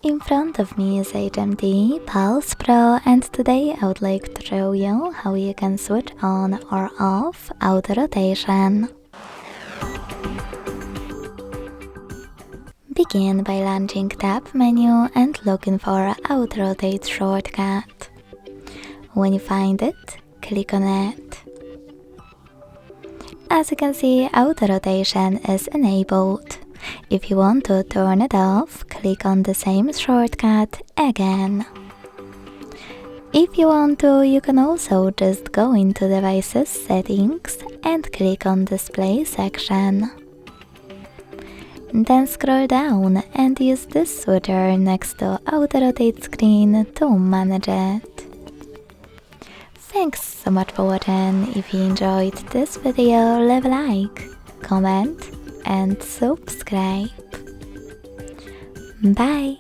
In front of me is HMD Pulse Pro, and today I would like to show you how you can switch on or off auto rotation. Begin by launching tab menu and looking for auto rotate shortcut. When you find it, click on it. As you can see, auto rotation is enabled. If you want to turn it off, click on the same shortcut again. If you want to, you can also just go into Devices Settings and click on Display section. Then scroll down and use this switcher next to Auto Rotate screen to manage it. Thanks so much for watching. If you enjoyed this video, leave a like, comment and subscribe. Bye!